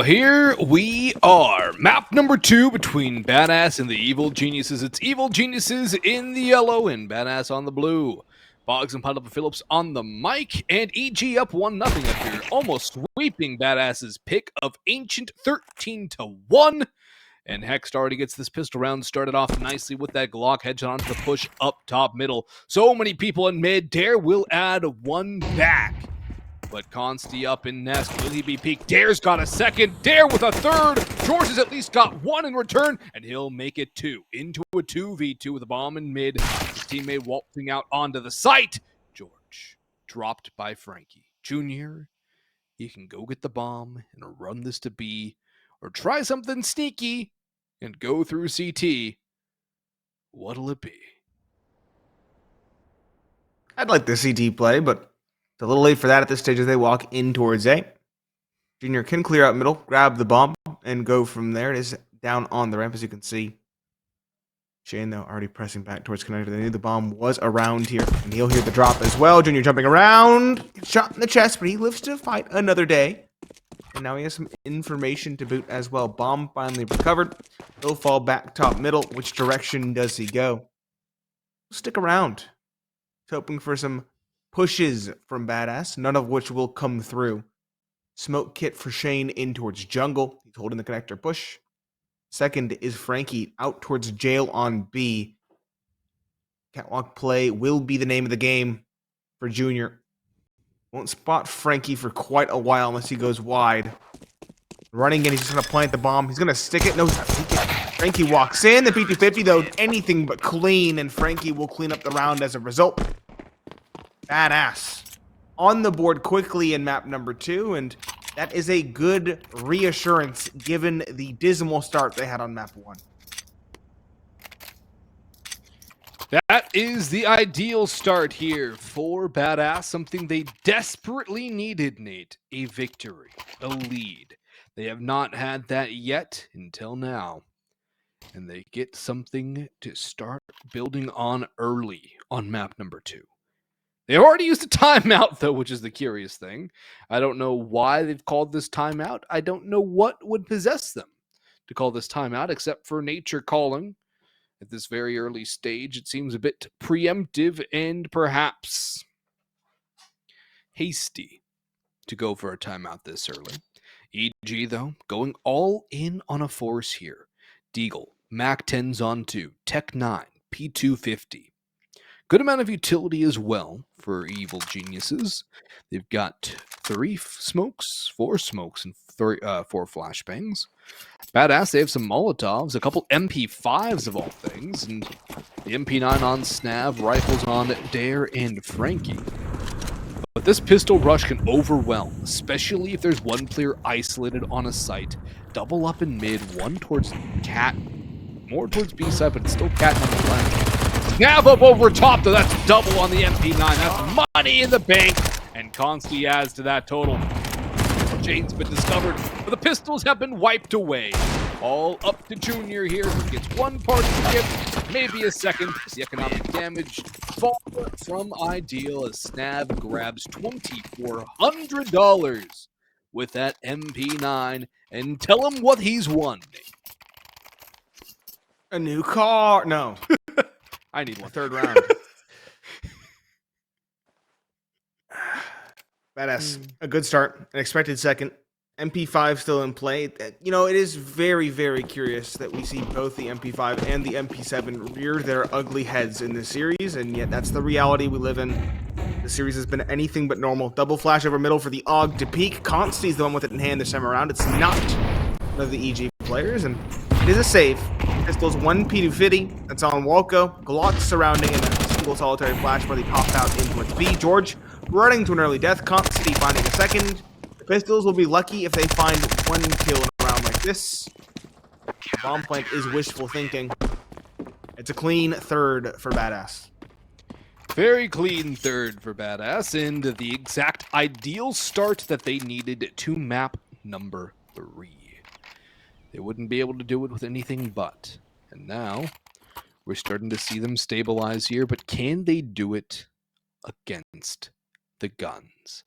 Well, here we are. Map number 2 between Badass and the Evil Geniuses. It's Evil Geniuses in the yellow and Badass on the blue. Boggs and Pineapple Phillips on the mic, and EG up 1-0 after almost sweeping Badass's pick of Ancient 13-1. And Hex already gets this pistol round started off nicely with that Glock headshot onto the push up top middle. So many people in mid. Dare will add one back. But Consti up in Nest. Will he be peaked? Dare's got a second. Dare with a third. Jeorge has at least got one in return, and he'll make it 2. Into a 2v2 with a bomb in mid. His teammate waltzing out onto the site. Jeorge dropped by Frankie. Junior, he can go get the bomb and run this to B, or try something sneaky and go through CT. What'll it be? I'd like the CT play, but it's a little late for that at this stage as they walk in towards A. Junior can clear out middle, grab the bomb, and go from there. It is down on the ramp, as you can see. Shane, though, already pressing back towards connector. They knew the bomb was around here, and he'll hear the drop as well. Junior jumping around, shot in the chest, but he lives to fight another day. And now he has some information to boot as well. Bomb finally recovered. He'll fall back top middle. Which direction does he go? Stick around. He's hoping for some pushes from Badass, none of which will come through. Smoke kit for Shane in towards jungle. He's holding the connector push. Second is Frankie out towards jail on B. Catwalk play will be the name of the game for Junior. Won't spot Frankie for quite a while unless he goes wide. Running in, he's just going to plant the bomb. He's going to stick it. No, he's not sticking it. Frankie walks in. The P250, though, anything but clean, and Frankie will clean up the round as a result. Badass on the board quickly in map number 2, and that is a good reassurance given the dismal start they had on map 1. That is the ideal start here for Badass, something they desperately needed, Nate. A victory, a lead. They have not had that yet until now, and they get something to start building on early on map number 2. They've already used a timeout, though, which is the curious thing. I don't know why they've called this timeout. I don't know what would possess them to call this timeout, except for nature calling. At this very early stage, it seems a bit preemptive and perhaps hasty to go for a timeout this early. EG, though, going all in on a force here. Deagle, Mac 10s on 2, Tech 9, P250. Good amount of utility as well for Evil Geniuses. They've got 4 smokes, and 4 flashbangs. Badass, they have some Molotovs, a couple MP5s of all things, and the MP9 on Snav, rifles on Dare and Frankie. But this pistol rush can overwhelm, especially if there's one player isolated on a site. Double up in mid, one towards Cat, more towards B side, but it's still Cat on the left. Snap up over top, though. That's double on the MP9. That's money in the bank. And Consti adds to that total. Jane's been discovered, but the pistols have been wiped away. All up to Junior here, who gets one party gift, maybe a second. The economic damage fall from Ideal as Snav grabs $2,400 with that MP9. And tell him what he's won. A new car. No. I need one. Third round. Badass. A good start. An expected second. MP5 still in play. You know, it is very, very curious that we see both the MP5 and the MP7 rear their ugly heads in this series, and yet that's the reality we live in. The series has been anything but normal. Double flash over middle for the AUG to peek. Consti's the one with it in hand this time around. It's not one of the EG players, and it is a save. Pistols 1 P250. That's on Walco. Glock surrounding and a single solitary flash where they pop out in towards B. Jeorge running to an early death. Consti finding a second. The Pistols will be lucky if they find one kill in a round like this. The bomb plant is wishful thinking. It's a clean third for Badass. Very clean third for Badass, and the exact ideal start that they needed to map number 3. They wouldn't be able to do it with anything but. And now, we're starting to see them stabilize here, but can they do it against the guns?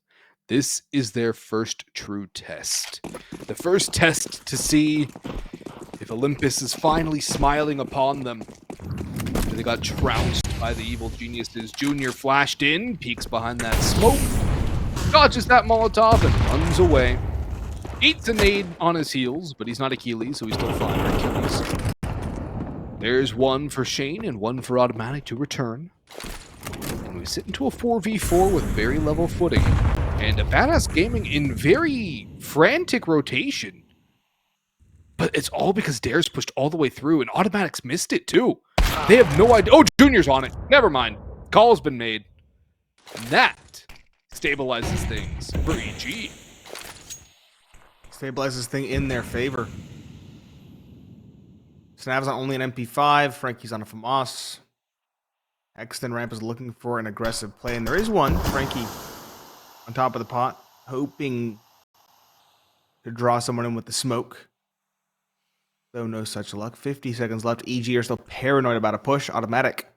This is their first true test. The first test to see if Olympus is finally smiling upon them. They got trounced by the evil geniuses. Junior flashed in, peeks behind that smoke, dodges that Molotov, and runs away. Eats a nade on his heels, but he's not Achilles, so he's still fine. Achilles. There's one for Shane and one for Automatic to return. And we sit into a 4v4 with very level footing. And a Badass Gaming in very frantic rotation. But it's all because Dare's pushed all the way through, and Automatic's missed it too. They have no idea. Oh, Junior's on it. Never mind. Call's been made. And that stabilizes things for EG. Stabilizes thing in their favor. Snav's on only an MP5. Frankie's on a FAMAS. Extend Ramp is looking for an aggressive play, and there is one. Frankie on top of the pot, hoping to draw someone in with the smoke. Though no such luck. 50 seconds left. EG are still paranoid about a push. Automatic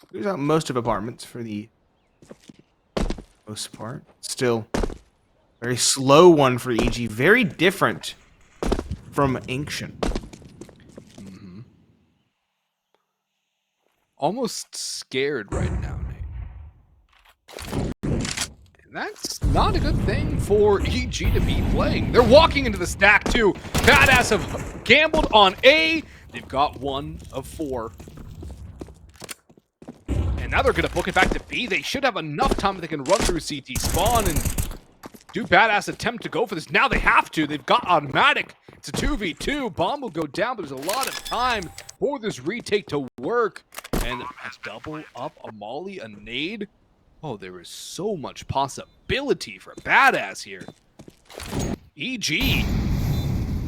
clears out most of apartments for the most part. Still very slow one for EG. Very different from Ancient. Mm-hmm. Almost scared right now, Nate. And that's not a good thing for EG to be playing. They're walking into the stack too. Badass have gambled on A. They've got 1 of 4. And now they're going to book it back to B. They should have enough time that they can run through CT spawn and do Badass attempt to go for this. Now they have to. They've got Automatic. It's a 2v2. Bomb will go down, but there's a lot of time for this retake to work. And a double up, a molly, a nade. Oh, there is so much possibility for Badass here. EG.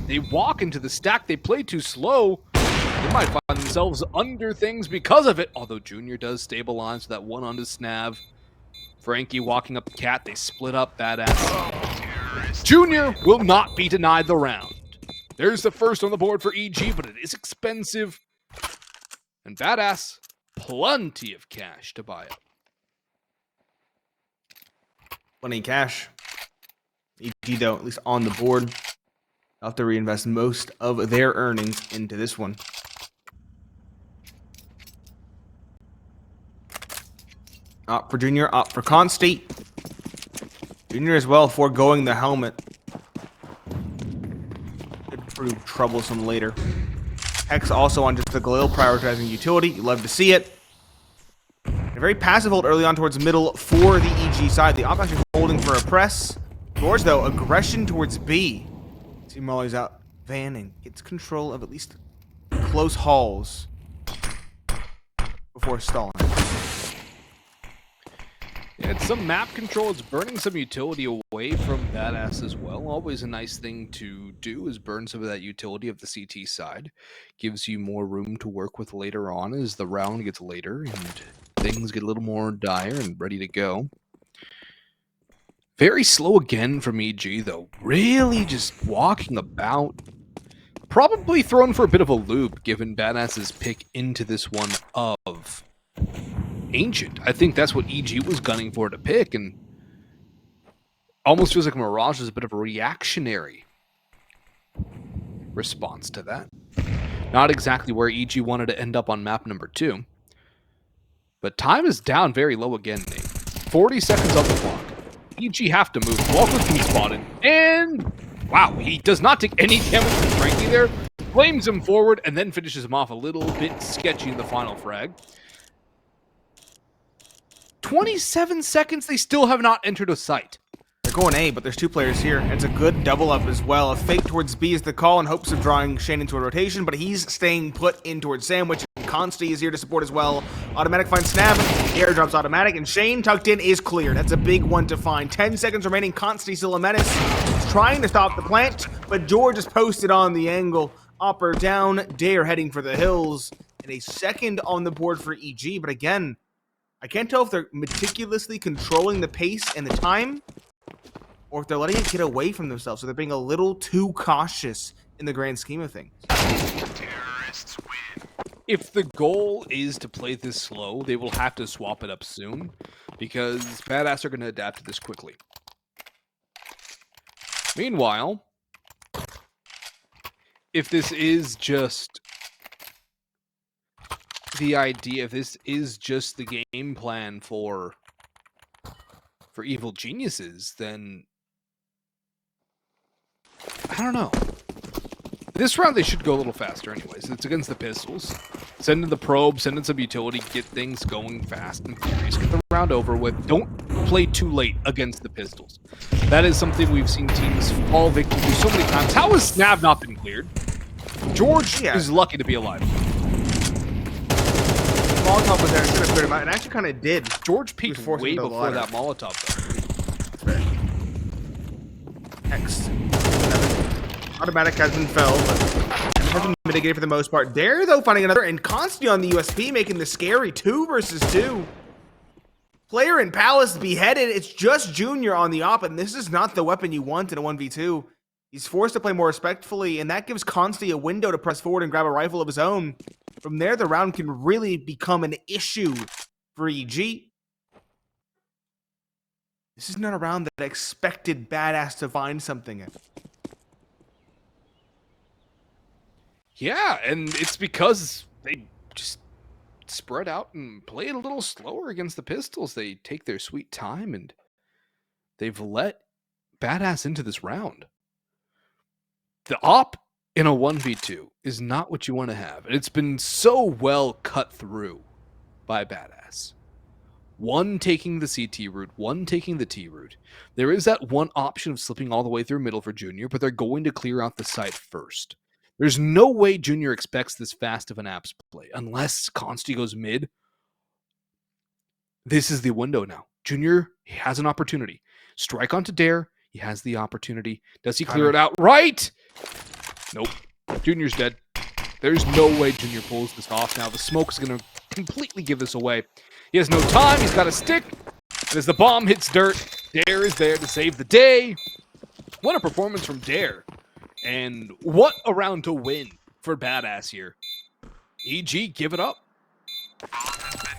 They walk into the stack. They play too slow. They might find themselves under things because of it. Although Junior does stabilize that one onto Snav. Frankie walking up the cat. They split up. Badass. Junior will not be denied the round. There's the first on the board for EG, but it is expensive. And Badass, plenty of cash to buy it. Plenty of cash. EG, though, at least on the board, they'll have to reinvest most of their earnings into this one. Opt for Junior, opt for Consti. Junior as well, foregoing the helmet. Could prove troublesome later. Hex also on just the Galil, prioritizing utility. You love to see it. A very passive hold early on towards middle for the EG side. The op actually holding for a press. Jeorge, though, aggression towards B. See Molly's out. Vanning gets control of at least close hauls before stalling. Yeah, it's some map control. It's burning some utility away from Badass as well. Always a nice thing to do is burn some of that utility of the CT side. Gives you more room to work with later on as the round gets later and things get a little more dire and ready to go. Very slow again from EG, though. Really just walking about. Probably thrown for a bit of a loop, given Badass's pick into this one of Ancient. I think that's what EG was gunning for to pick, and almost feels like Mirage is a bit of a reactionary response to that. Not exactly where EG wanted to end up on map number 2. But time is down very low again, Nate. 40 seconds on the clock. EG have to move. Walco can be spotted. And wow, he does not take any damage from Frankie there. Flames him forward and then finishes him off a little bit sketchy in the final frag. 27 seconds, they still have not entered a site. They're going A, but there's 2 players here. It's a good double up as well. A fake towards B is the call in hopes of drawing Shane into a rotation, but he's staying put in towards Sandwich. Consti is here to support as well. Automatic finds Snap. Airdrops Automatic, and Shane tucked in is cleared. That's a big one to find. 10 seconds remaining. Consti still a menace. He's trying to stop the plant, but Jeorge is posted on the angle. Opper down. Dare heading for the hills. And a second on the board for EG, but again, I can't tell if they're meticulously controlling the pace and the time, or if they're letting it get away from themselves. So they're being a little too cautious in the grand scheme of things. Terrorists win. If the goal is to play this slow, they will have to swap it up soon, because Badass are going to adapt to this quickly. Meanwhile, if this is just the idea, if this is just the game plan for Evil Geniuses, then I don't know. This round they should go a little faster anyways. It's against the Pistols. Send in the probe, send in some utility, get things going fast and furious. Get the round over with. Don't play too late against the Pistols. That is something we've seen teams fall victim to so many times. How has Snav not been cleared? Jeorge is lucky to be alive. Molotov was there, should have cleared him out, and actually kind of did. Jeorge peaked way before that Molotov, though. Next. Automatic has been felled, but has been mitigated for the most part. Dare, though, finding another, and Constantly on the USP, making this scary 2 versus 2. Player and Palace beheaded. It's just Junior on the op, and this is not the weapon you want in a 1v2. He's forced to play more respectfully, and that gives Constantly a window to press forward and grab a rifle of his own. From there, the round can really become an issue for EG. This is not a round that I expected Badass to find something in. Yeah, and it's because they just spread out and play it a little slower against the Pistols. They take their sweet time, and they've let Badass into this round. The op in a 1v2 is not what you want to have, and it's been so well cut through by Badass. One taking the CT route, one taking the T route. There is that one option of slipping all the way through middle for Junior, but they're going to clear out the site first. There's no way Junior expects this fast of an apps play unless Consti goes mid. This is the window now. Junior, he has an opportunity. Strike onto Dare. He has the opportunity. Does he clear it out? Right! Nope. Junior's dead. There's no way Junior pulls this off now. The smoke is going to completely give this away. He has no time. He's got a stick. And as the bomb hits dirt, Dare is there to save the day. What a performance from Dare. And what a round to win for Badass here. EG, give it up.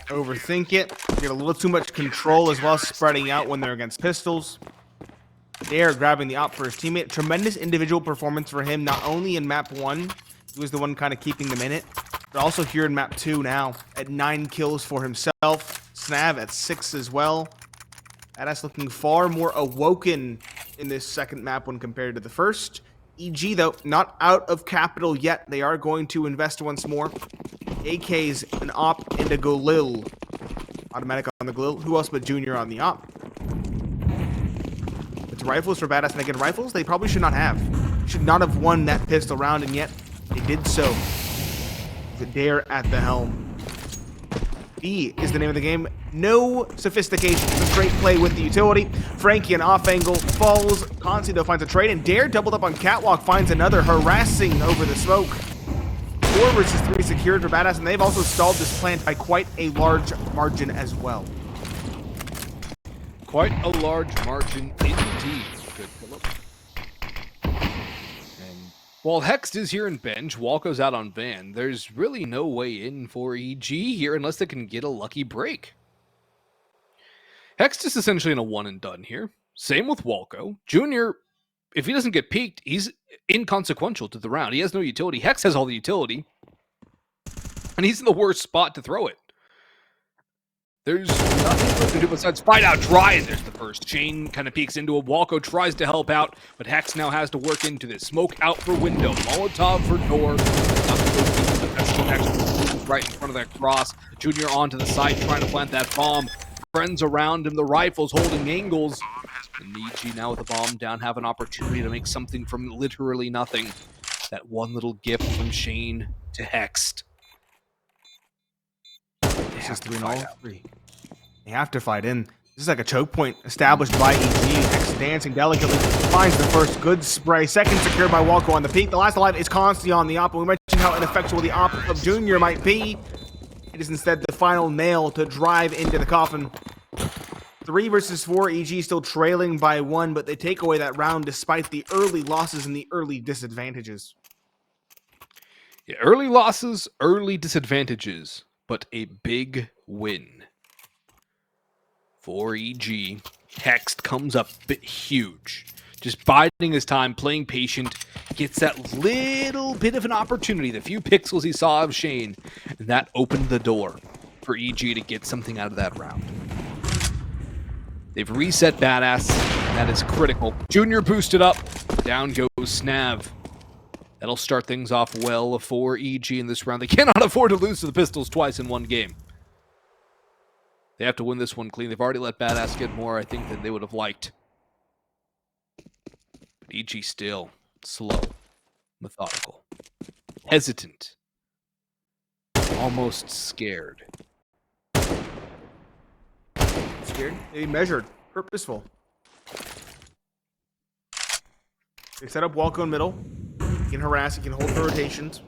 Overthink it. Get a little too much control as well, spreading out when they're against Pistols. Dare grabbing the op for his teammate. Tremendous individual performance for him, not only in map 1, he was the one kind of keeping them in it, but also here in map 2 now, at 9 kills for himself. Snav at 6 as well. Badass looking far more awoken in this second map when compared to the first. EG, though, not out of capital yet. They are going to invest once more. AK's an op and a Galil. Automatic on the Galil. Who else but Junior on the op? It's rifles for Badass. And again, rifles they probably should not have. Should not have won that pistol round, and yet they did so. The Dare at the helm. B is the name of the game. No sophistication. It's a great play with the utility. Frankie, an off angle, falls. Consi, though, finds a trade, and Dare doubled up on Catwalk, finds another, harassing over the smoke. 4 versus 3 secured for Badass, and they've also stalled this plant by quite a large margin as well. Quite a large margin indeed. Good Philip. And while Hext is here in bench, Walco's out on Van, there's really no way in for EG here unless they can get a lucky break. Hext is essentially in a one and done here. Same with Walco. Junior, if he doesn't get peaked, he's inconsequential to the round. He has no utility. Hex has all the utility. And he's in the worst spot to throw it. There's nothing for him to do besides fight out dry, and there's the first. Shane kind of peeks into it. Walco tries to help out, but Hex now has to work into this. Smoke out for window. Molotov for door. Right in front of that cross. Junior onto the side trying to plant that bomb. Friends around him, the rifles holding angles. And EG now with the bomb down have an opportunity to make something from literally nothing. That one little gift from Shane to Hext. This is 3 and all 3. They have to fight in. This is like a choke point established by EG. Hex dancing delicately. Finds the first good spray. Second secured by Walco on the peak. The last alive is Consti on the op. We mentioned how ineffectual the op of Junior might be. It is instead the final nail to drive into the coffin. 3 versus 4. EG still trailing by 1, but they take away that round despite the early losses and the early disadvantages. Yeah, early losses, early disadvantages, but a big win for EG. Hext comes up a bit huge. Just biding his time, playing patient, gets that little bit of an opportunity, the few pixels he saw of Shane, and that opened the door for EG to get something out of that round. They've reset Badass, and that is critical. Junior boosted up, down goes Snav. That'll start things off well for EG in this round. They cannot afford to lose to the Pistols twice in one game. They have to win this one clean. They've already let Badass get more, I think, than they would have liked. But EG still slow, methodical, hesitant, almost scared. Scared? They measured. Purposeful. They set up Walco in middle. He can harass, he can hold for rotations.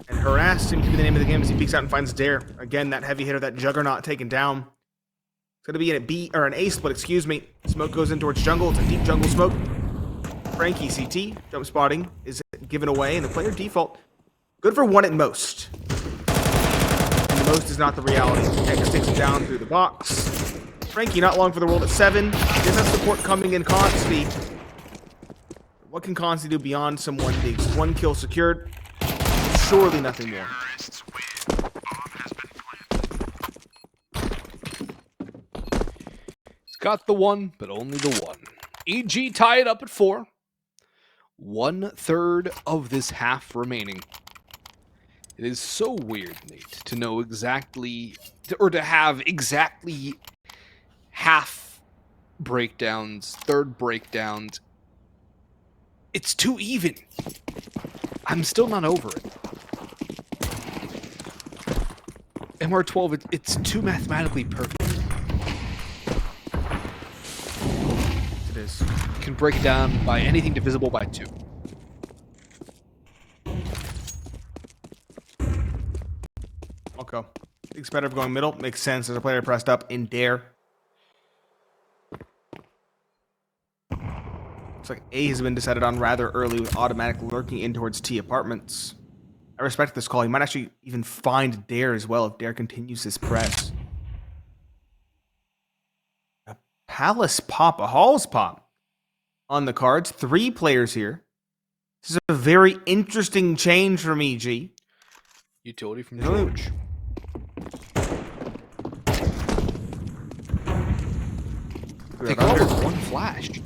And harass seems to be the name of the game as he peeks out and finds Dare. Again, that heavy hitter, that juggernaut taken down. It's going to be in a B or an A split, excuse me. Smoke goes in towards jungle. It's a deep jungle smoke. Frankie CT jump spotting is given away, and the player default good for one at most. And the most is not the reality. X takes him down through the box. Frankie not long for the world at 7. Does have support coming in Consti. What can Consti do beyond some 1-digs? 1 kill secured. Surely nothing more. Terrorists win. Bomb has been planted. He's got the one, but only the one. EG tie it up at 4. 1/3 of this half remaining. It is so weird, Nate, to know exactly, or to have exactly half breakdowns, third breakdowns. It's too even. I'm still not over it. MR12, it's too mathematically perfect. It is. Can break it down by anything divisible by 2. Walco. Thinks better of going middle. Makes sense as a player pressed up in Dare. Looks like A has been decided on rather early with autimatic lurking in towards T apartments. I respect this call. He might actually even find Dare as well if Dare continues his press. A Palace pop, a Halls pop on the cards. 3 players here. This is a very interesting change from EG. Utility from Really? Jeorge. They got with 1 flash.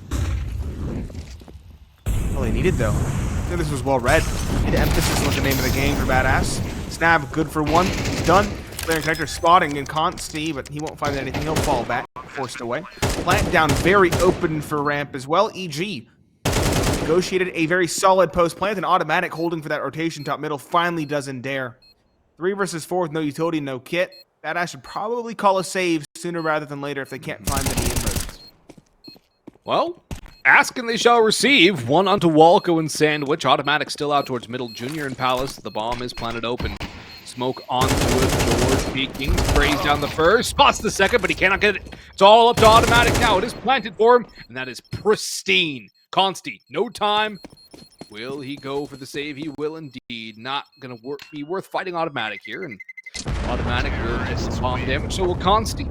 All they needed, though. I think this was well read. Need to emphasis on the name of the game for Badass. Snap, good for 1. He's done. Player connector spotting in Consti, but he won't find anything. He'll fall back, forced away. Plant down, very open for ramp as well. EG negotiated a very solid post plant, and autimatic holding for that rotation top middle finally doesn't dare. 3 versus 4 with no utility, no kit. Badass should probably call a save sooner rather than later if they can't find any inroads. Well, ask and they shall receive. 1 onto Walco and Sandwich. autimatic still out towards middle. Junior and Palace. The bomb is planted open. Smoke onto it. Jeorge peeking. Sprays down the first. Spots the second, but he cannot get it. It's all up to autimatic now. It is planted for him, and that is pristine. Consti, no time. Will he go for the save? He will indeed. Not going to be worth fighting autimatic here, and autimatic will get some bomb damage, so will Consti.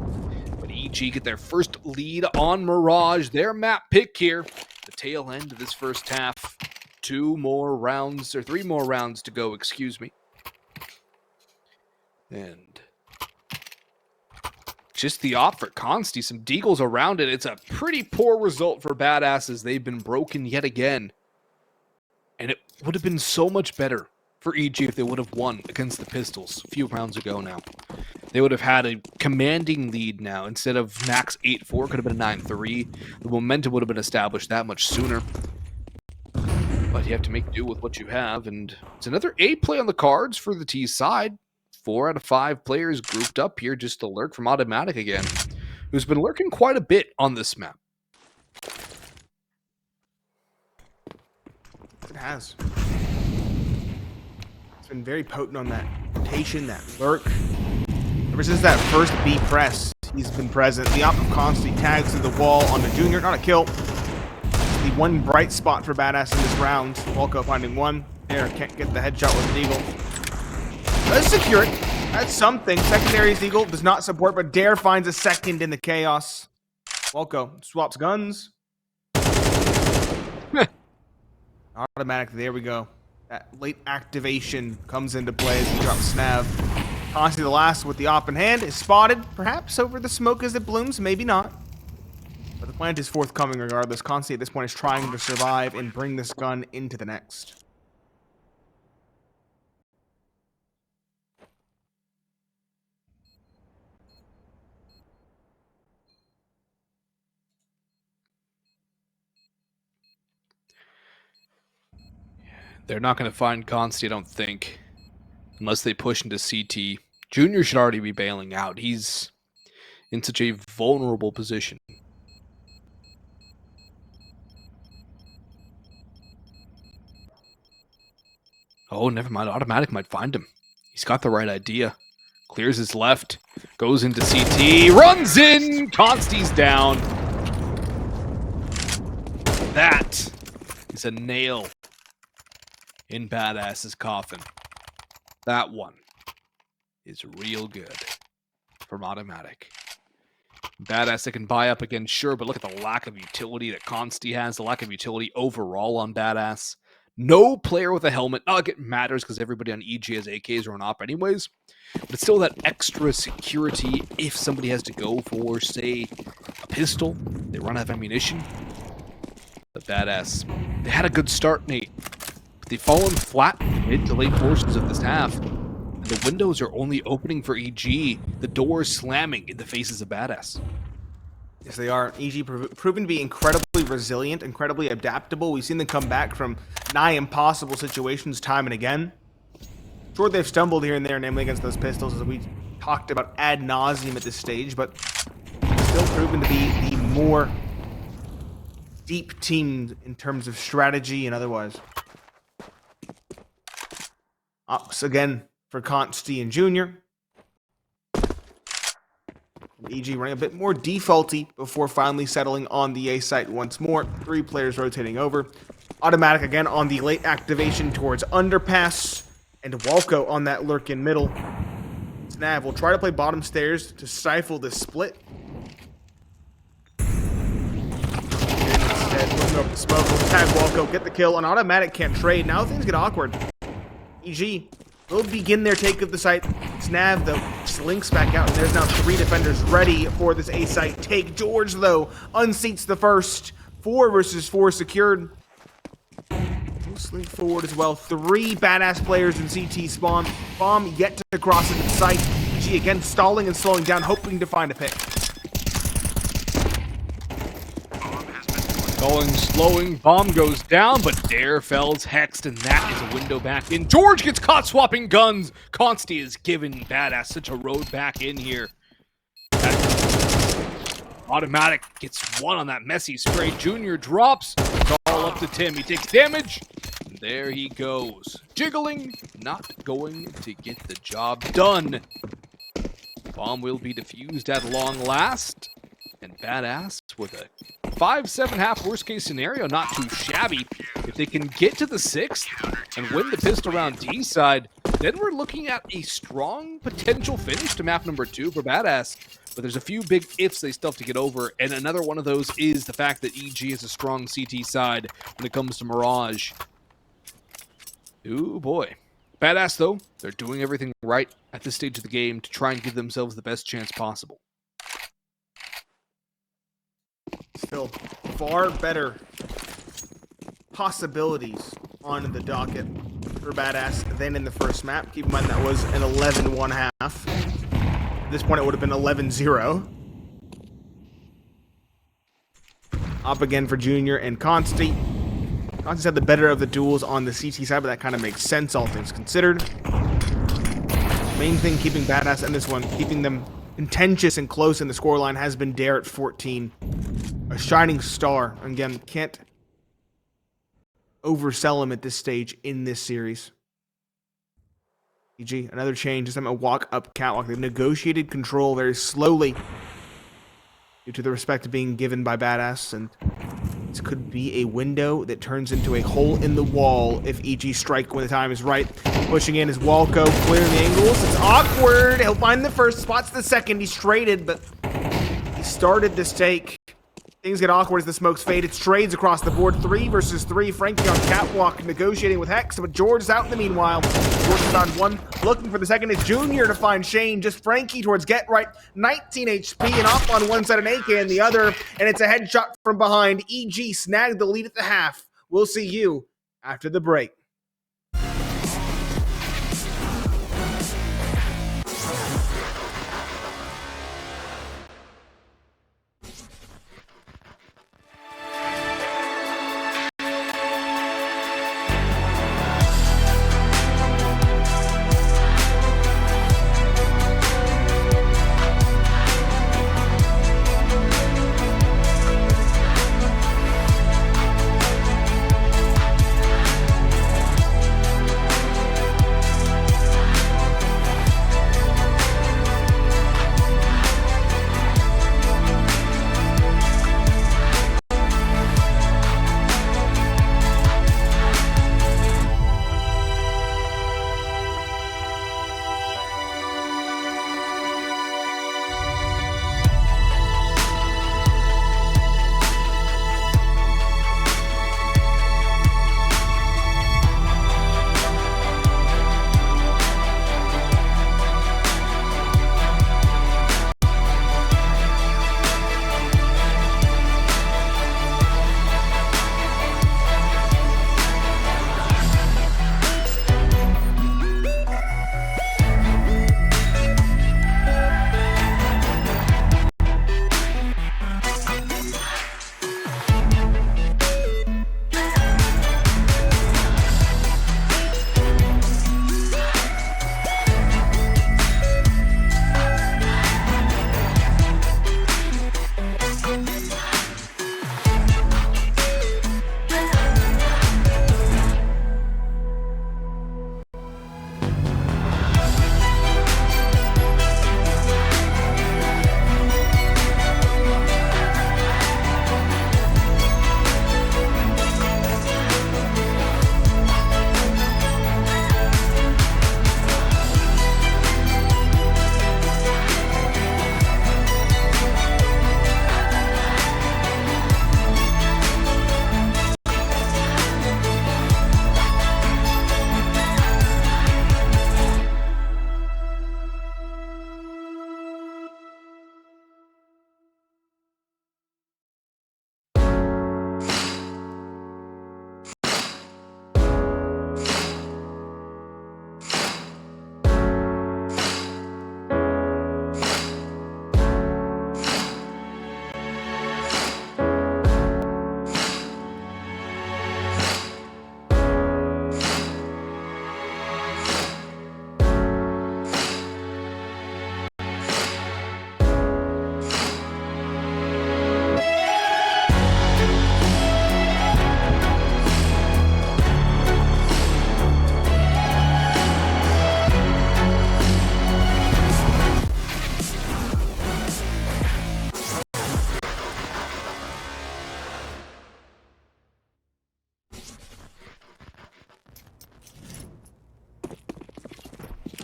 But EG get their first lead on Mirage. Their map pick here. The tail end of this first half. 2 more rounds, or 3 more rounds to go, excuse me. And just the op for Consti. Some deagles around it. It's a pretty poor result for Badasses. They've been broken yet again. And it would have been so much better for EG if they would have won against the Pistols a few rounds ago now. They would have had a commanding lead now. Instead of max 8-4, could have been a 9-3. The momentum would have been established that much sooner. But you have to make do with what you have. And it's another A play on the cards for the T side. 4 out of 5 players grouped up here just to lurk from autimatic again, who's been lurking quite a bit on this map. It has. It's been very potent on that rotation, that lurk. Ever since that first B press, he's been present. The op of Consti tags to the wall on the Junior. Not a kill. The one bright spot for Badass in this round. Walco finding 1. There, can't get the headshot with the Eagle. Does secure it. That's something. Secondary's Eagle does not support, but Dare finds a second in the chaos. Walco swaps guns. Automatic, there we go. That late activation comes into play as he drops Snav. Constantly the last with the op in hand is spotted, perhaps over the smoke as it blooms, maybe not. But the plant is forthcoming regardless. Constantly at this point is trying to survive and bring this gun into the next. They're not going to find Consti, I don't think, unless they push into CT. Junior should already be bailing out. He's in such a vulnerable position. Oh, never mind. Automatic might find him. He's got the right idea. Clears his left. Goes into CT. Runs in! Consti's down. That is a nail in Badass's coffin. That one is real good from Automatic. Badass that can buy up again, sure, but look at the lack of utility that Consti has, the lack of utility overall on Badass. No player with a helmet. Not it matters because everybody on EG has AKs or on op anyways. But it's still that extra security if somebody has to go for, say, a pistol. They run out of ammunition. But Badass, they had a good start, Nate. But they've fallen flat in the mid to late portions of this half. And the windows are only opening for EG. The doors slamming in the faces of Badass. Yes, they are. EG proven to be incredibly resilient, incredibly adaptable. We've seen them come back from nigh impossible situations time and again. Sure, they've stumbled here and there, namely against those pistols, as we talked about ad nauseum at this stage, but still proven to be the more deep team in terms of strategy and otherwise. Ops again for Consti and Junior. EG running a bit more defaulty before finally settling on the A site once more. 3 players rotating over. Automatic again on the late activation towards underpass. And Walco on that lurk in middle. Snav will try to play bottom stairs to stifle this split. Instead, looking over the smoke, will tag Walco, get the kill. An Automatic can't trade. Now things get awkward. EG will begin their take of the site. Snav, though, slinks back out, and there's now 3 defenders ready for this A-site take. Jeorge, though, unseats the first. 4 versus 4 secured. He'll slink forward as well. 3 Badass players in CT spawn. Bomb yet to cross into the site. G again stalling and slowing down, hoping to find a pick. Going, slowing, bomb goes down, but Dare fells hexed, and that is a window back in. Jeorge gets caught swapping guns. Consti is giving Badass such a road back in here. Automatic gets one on that messy spray. Junior drops. It's all up to Tim. He takes damage. And there he goes. Jiggling, not going to get the job done. Bomb will be defused at long last. And Badass with a 5-7 worst case scenario, not too shabby. If they can get to the 6th and win the pistol round D side, then we're looking at a strong potential finish to map number 2 for Badass. But there's a few big ifs they still have to get over, and another one of those is the fact that EG is a strong CT side when it comes to Mirage. Ooh boy. Badass though, they're doing everything right at this stage of the game to try and give themselves the best chance possible. Still far better possibilities on the docket for Badass than in the first map. Keep in mind that was an 11-1 half. At this point it would have been 11-0. Up again for Junior and Consti. Consti's had the better of the duels on the CT side, but that kind of makes sense, all things considered. Main thing keeping Badass in this one, keeping them contentious and close in the scoreline, has been Dare at 14. A shining star. Again, can't oversell him at this stage in this series. EG, another change. This time a walk up catwalk. They've negotiated control very slowly due to the respect being given by Badass, and This could be a window that turns into a hole in the wall if EG strike when the time is right. Pushing in is Walco, clearing the angles. It's awkward. He'll find the first, spots the second. He's traded, but he started this take. Things get awkward as the smokes fade. It's trades across the board. 3 versus 3. Frankie on catwalk negotiating with Hex, but Jeorge is out in the meanwhile. Jeorge is on one, looking for the second. It's Junior to find Shane. Just Frankie towards get right. 19 HP and off on one side and AK in the other. And it's a headshot from behind. EG snagged the lead at the half. We'll see you after the break.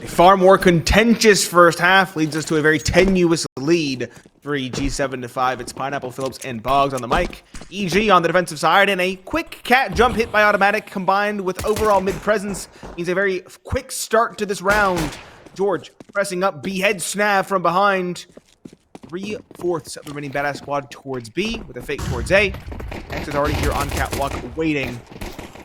A far more contentious first half leads us to a very tenuous lead for EG 7-5. It's Pineapple, Phillips, and Boggs on the mic. EG on the defensive side, and a quick cat jump hit by autimatic combined with overall mid-presence means a very quick start to this round. Jeorge pressing up, behead Snav from behind. 3/4 of the remaining badass squad towards B with a fake towards A. X is already here on catwalk waiting.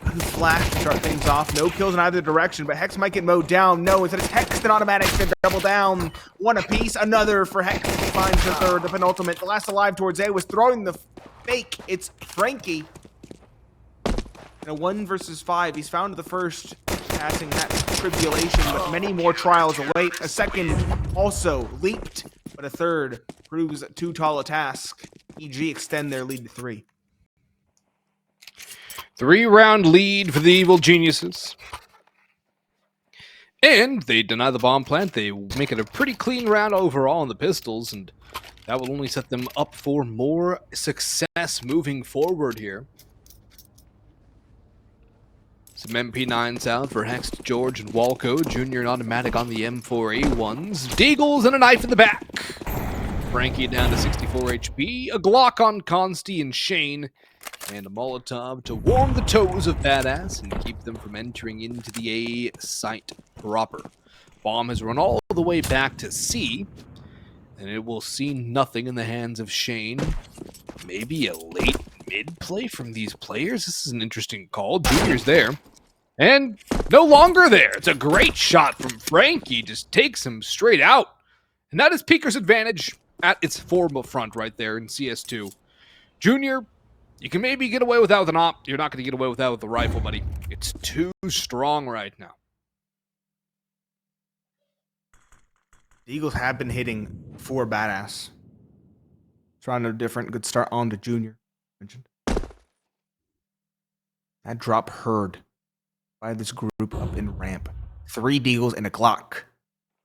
Good flash to start things off. No kills in either direction, but Hex might get mowed down. No, instead it's Hex and autimatic to double down. One apiece, another for Hex. He finds the third, the penultimate. The last alive towards A was throwing the fake. It's Frankie. In a 1 versus 5, he's found the first, passing that tribulation, but many more trials await. A second also leaped, but a third proves too tall a task. EG extend their lead to 3. 3-round lead for the Evil Geniuses. And they deny the bomb plant. They make it a pretty clean round overall on the pistols, and that will only set them up for more success moving forward here. Some MP9s out for Hext, Jeorge, and Walco. Junior and Automatic on the M4A1s. Deagles and a knife in the back. Frankie down to 64 HP. A Glock on Consti and Shane. And a Molotov to warm the toes of Badass and keep them from entering into the A site proper. Bomb has run all the way back to C. And it will see nothing in the hands of Shane. Maybe a late mid play from these players. This is an interesting call. Junior's there. And no longer there. It's a great shot from Frankie. Just takes him straight out. And that is Peaker's advantage at its formal front right there in CS2. Junior, you can maybe get away without an op. You're not going to get away without the rifle, buddy. It's too strong right now. The Eagles have been hitting for Badass. Trying no different. Good start on to Junior. Mentioned. That drop heard by this group up in ramp. 3 Deagles and a Glock.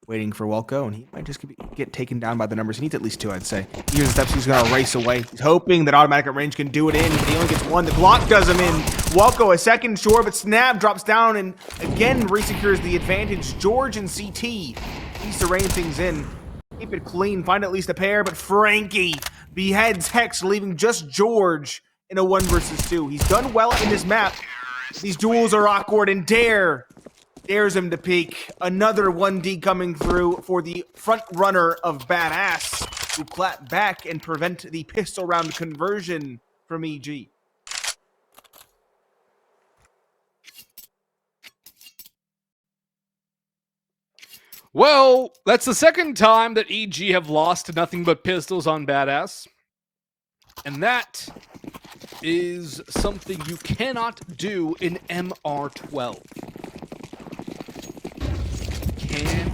Waiting for Walco, and he might just get taken down by the numbers. He needs at least 2, I'd say. Here's the steps he's going to race away. He's hoping that automatic at range can do it in. He only gets 1. The Glock does him in. Walco a second, sure, but Snap drops down and again resecures the advantage. Jeorge and CT needs to rein things in. Keep it clean, find at least a pair, but Frankie beheads Hex, leaving just Jeorge in a 1 versus 2. He's done well in this map. These duels are awkward, and dares him to peek. Another 1D coming through for the front runner of Badass, who clap back and prevent the pistol round conversion from EG. Well, that's the second time that EG have lost to nothing but pistols on Badass. And that is something you cannot do in MR12. Can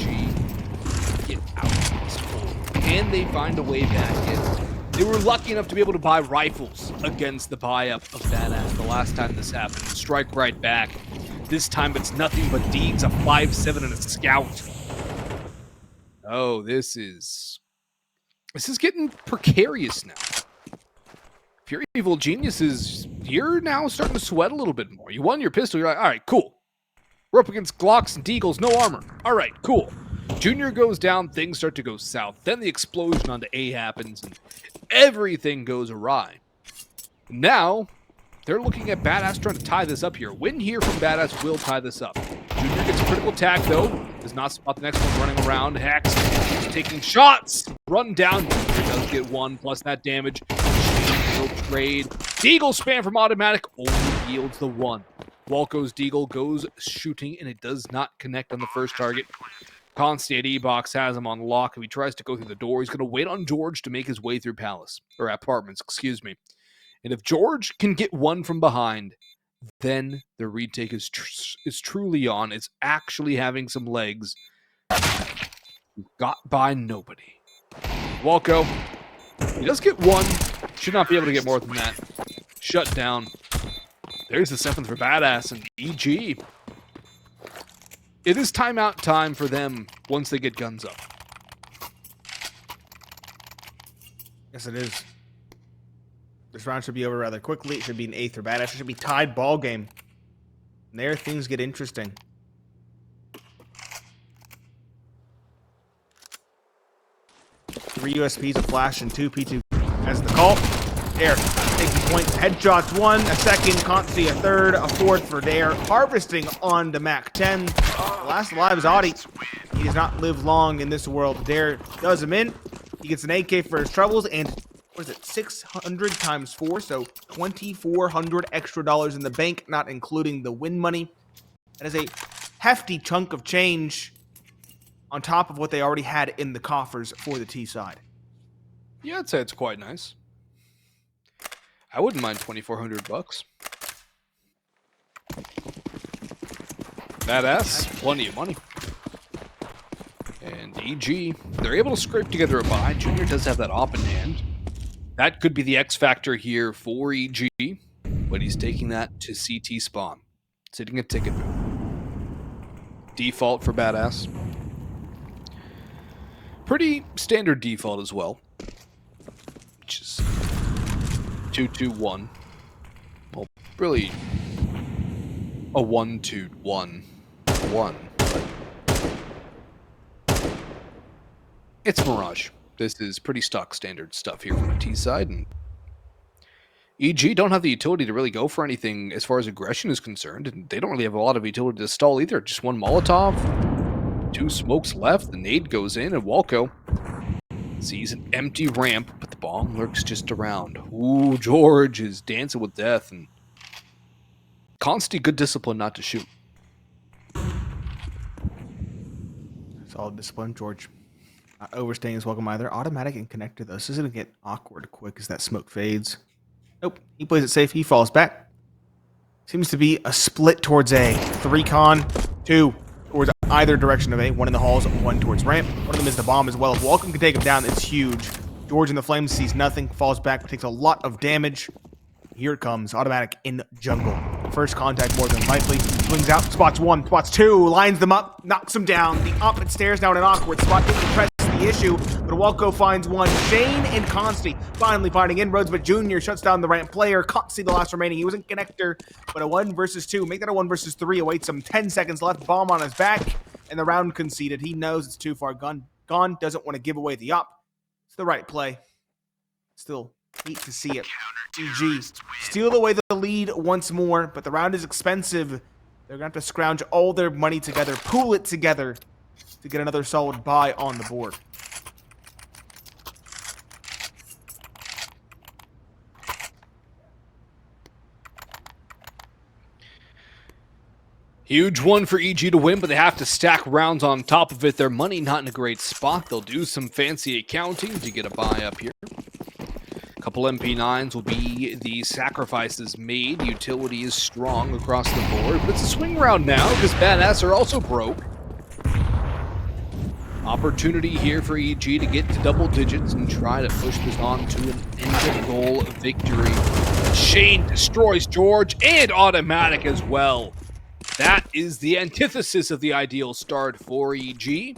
EG get out of this hole? Can they find a way back in? They were lucky enough to be able to buy rifles against the buy-up of Badass the last time this happened. Strike right back. This time it's nothing but Deegs, a 5.7 and a Scout. Oh, this is getting precarious now. Pure Evil Geniuses, you're now starting to sweat a little bit more. You won your pistol, you're like, all right, cool. We're up against Glocks and Deagles, no armor. All right, cool. Junior goes down, things start to go south. Then the explosion onto A happens, and everything goes awry. Now, they're looking at Badass trying to tie this up here. Win here from Badass will tie this up. Junior gets a critical tag, though. Does not spot the next one running around. Hex taking shots. Run down. Junior does get 1, plus that damage. No trade. Deagle spam from automatic only yields the 1. Walco's Deagle goes shooting, and it does not connect on the first target. Consti at E-Box has him on lock. If he tries to go through the door, he's going to wait on Jeorge to make his way through Palace. Or Apartments, excuse me. And if Jeorge can get 1 from behind, then the retake is truly on. It's actually having some legs. Got by nobody. Walco, he does get 1. Should not be able to get more than that. Shut down. There's the 7th for Badass and EG. It is timeout time for them once they get guns up. Yes, it is. This round should be over rather quickly. It should be an 8th for Badass. It should be tied ball game. And there things get interesting. Three USPs, a flash, and 2 P2 as the call. Dare taking points. Headshots 1, a second. Consti a 3rd, a 4th for Dare. Harvesting on to Mac 10. The last alive is Audi. He does not live long in this world. Dare does him in. He gets an AK for his troubles, and what is it, 600 times 4, so $2,400 extra dollars in the bank, not including the win money. That is a hefty chunk of change on top of what they already had in the coffers for the T side. Yeah, I'd say it's quite nice. I wouldn't mind $2,400. Badass, plenty of money. And EG, they're able to scrape together a buy. Junior does have that op in hand. That could be the X factor here for EG, but he's taking that to CT spawn, sitting a ticket booth. default for Badass. Pretty standard default as well. Which is 2-2-1. Well, really a 1-2-1-1. It's Mirage. This is pretty stock standard stuff here from the T side, and EG don't have the utility to really go for anything as far as aggression is concerned, and they don't really have a lot of utility to stall either. Just one Molotov, 2 smokes left, the nade goes in, and Walco sees an empty ramp, but the bomb lurks just around. Ooh, Jeorge is dancing with death, and constant good discipline not to shoot. Solid discipline, Jeorge. Not overstaying his welcome either. Automatic and connector, though. This is going to get awkward quick as that smoke fades. Nope. He plays it safe. He falls back. Seems to be a split towards A. 3 con, 2 towards either direction of A. 1 in the halls, 1 towards ramp. One of them is the bomb as well. If Walco can take him down, it's huge. Jeorge in the flames sees nothing, falls back, but takes a lot of damage. Here it comes. Automatic in jungle. First contact more than likely. Swings out. Spots 1. Spots 2. Lines them up. Knocks them down. The opposite stairs down an awkward spot. Didn't press the issue, but Walco finds one. Shane and Consti finally finding inroads, but Junior shuts down the ramp player. Consti the last remaining. He wasn't connector, but a 1 versus 2. Make that a 1 versus 3. Awaits him. 10 seconds left. Bomb on his back, and the round conceded. He knows it's too far gone. Doesn't want to give away the op. It's the right play. Still hate to see it. GG. Steal away the lead once more, but the round is expensive. They're going to have to scrounge all their money together, pool it together to get another solid buy on the board. Huge one for EG to win, but they have to stack rounds on top of it. Their money not in a great spot. They'll do some fancy accounting to get a buy up here. A couple MP9s will be the sacrifices made. Utility is strong across the board, but it's a swing round now because Badass are also broke. Opportunity here for EG to get to double digits and try to push this on to an end-of-goal victory. Shane destroys Jeorge and Automatic as well. That is the antithesis of the ideal start for EG.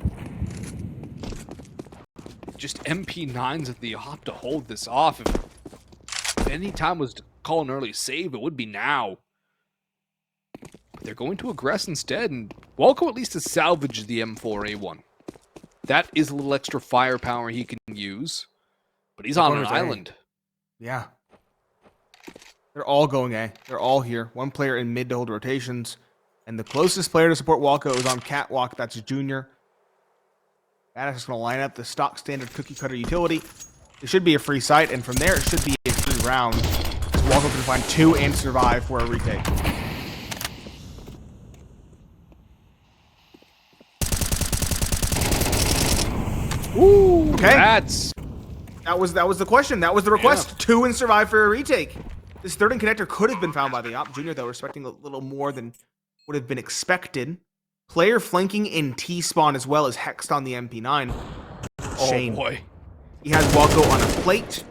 Just MP9s at the op to hold this off. If any time was to call an early save, it would be now. But they're going to aggress instead, and Walco at least has salvaged the M4A1. That is a little extra firepower he can use, but he's on an island. Yeah. They're all going A. They're all here. One player in mid to hold rotations, and the closest player to support Walco is on catwalk. That's Junior. Badass is going to line up the stock standard cookie cutter utility. It should be a free sight, and from there it should be a free round. So Walco can find 2 and survive for a retake. Ooh, okay. That was the question. That was the request. Yeah. 2 and survive for a retake. This third and connector could have been found by the op. Junior, though, respecting a little more than would have been expected. Player flanking in T-spawn as well as hexed on the MP9. Shane. Oh boy. He has Walco on a plate.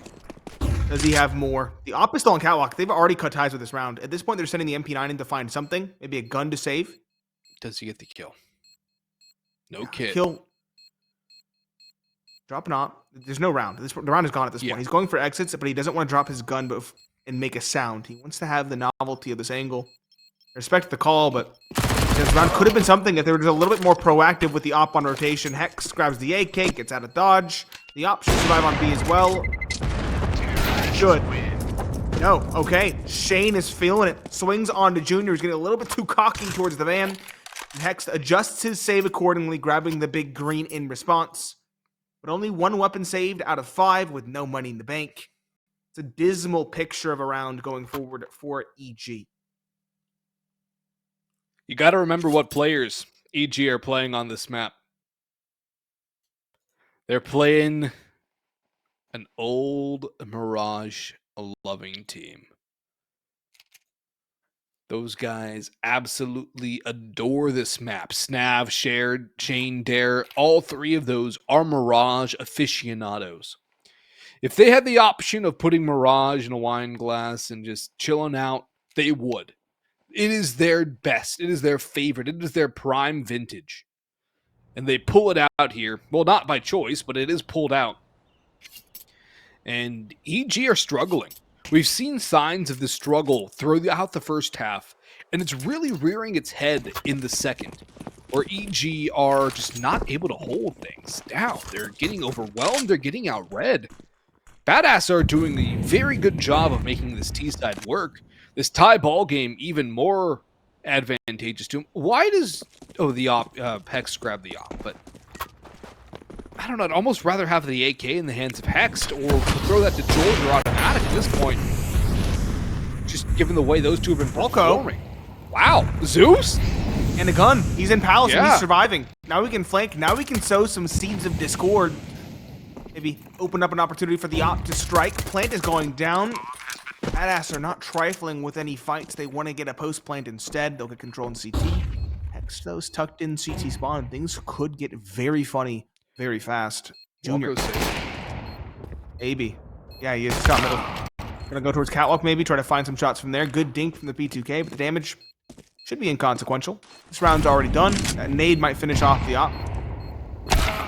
Does he have more? The op is still on catwalk. They've already cut ties with this round. At this point, they're sending the MP9 in to find something. Maybe a gun to save. Does he get the kill? No kid. Kill. Drop an op. There's no round. The round is gone at this point. He's going for exits, but he doesn't want to drop his gun and make a sound. He wants to have the novelty of this angle. I respect the call, but this round could have been something if they were just a little bit more proactive with the op on rotation. Hex grabs the AK, gets out of dodge. The op should survive on B as well. Should. No. Okay. Shane is feeling it. Swings on to Junior. He's getting a little bit too cocky towards the van. Hex adjusts his save accordingly, grabbing the big green in response. But only 1 weapon saved out of 5 with no money in the bank. It's a dismal picture of a round going forward for EG. You got to remember what players EG are playing on this map. They're playing an old Mirage loving team. Those guys absolutely adore this map. Snav, Shared, Shane, Dare, all 3 of those are Mirage aficionados. If they had the option of putting Mirage in a wine glass and just chilling out, they would. It is their best. It is their favorite. It is their prime vintage. And they pull it out here. Well, not by choice, but it is pulled out. And EG are struggling. We've seen signs of the struggle throughout the first half, and it's really rearing its head in the second, where EG are just not able to hold things down. They're getting overwhelmed. They're getting outread. Badass are doing a very good job of making this T-side work. This tie ball game even more advantageous to him. Why does the op Hex grab the op? But I don't know. I'd almost rather have the AK in the hands of Hex or throw that to Jeorge or autimatic at this point. Just given the way those two have been performing. Wow, Zeus and a gun. He's in Palace and Yeah. he's surviving. Now we can flank. Now we can sow some seeds of discord. Maybe open up an opportunity for the op to strike. Plant is going down. Badass are not trifling with any fights. They want to get a post plant instead. They'll get control in CT. Hex, those tucked in CT spawn. Things could get very funny very fast. Junior. Walco safe. AB. Yeah, he is shot middle. Gonna go towards catwalk maybe, try to find some shots from there. Good dink from the P2K, but the damage should be inconsequential. This round's already done. That nade might finish off the op.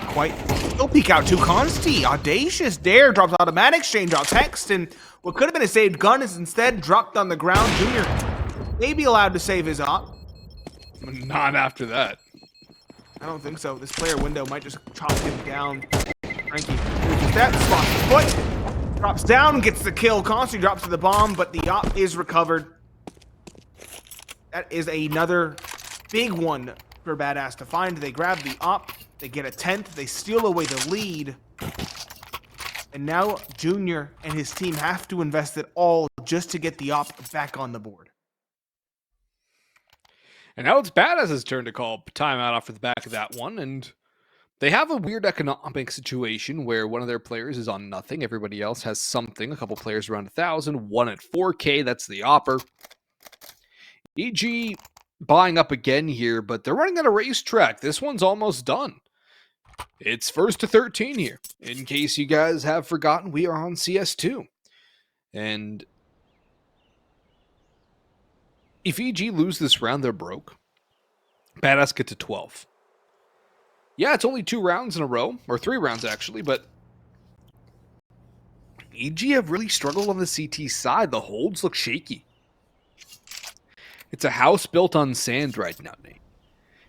Quite. He'll peek out to Consti. Audacious dare drops autimatic. Shane drops Hex, and what could have been a saved gun is instead dropped on the ground. Junior may be allowed to save his op. Not after that. I don't think so. This player window might just chop him down. Frankie reaches that, spots the foot, drops down, gets the kill. Consti drops to the bomb, but the op is recovered. That is another big one for Badass to find. They grab the op, they get a 10th, they steal away the lead. And now Junior and his team have to invest it all just to get the op back on the board. And now it's Badass's turn to call timeout off of the back of that one, and they have a weird economic situation where one of their players is on nothing, everybody else has something, a couple players around 1,000, one at 4K, that's the opper. EG buying up again here, but they're running on a racetrack. This one's almost done. It's 1st to 13 here. In case you guys have forgotten, we are on CS2. And if EG lose this round, they're broke. Badass get to 12. Yeah, it's only 2 rounds in a row, or 3 rounds actually, but EG have really struggled on the CT side. The holds look shaky. It's a house built on sand right now, Nate.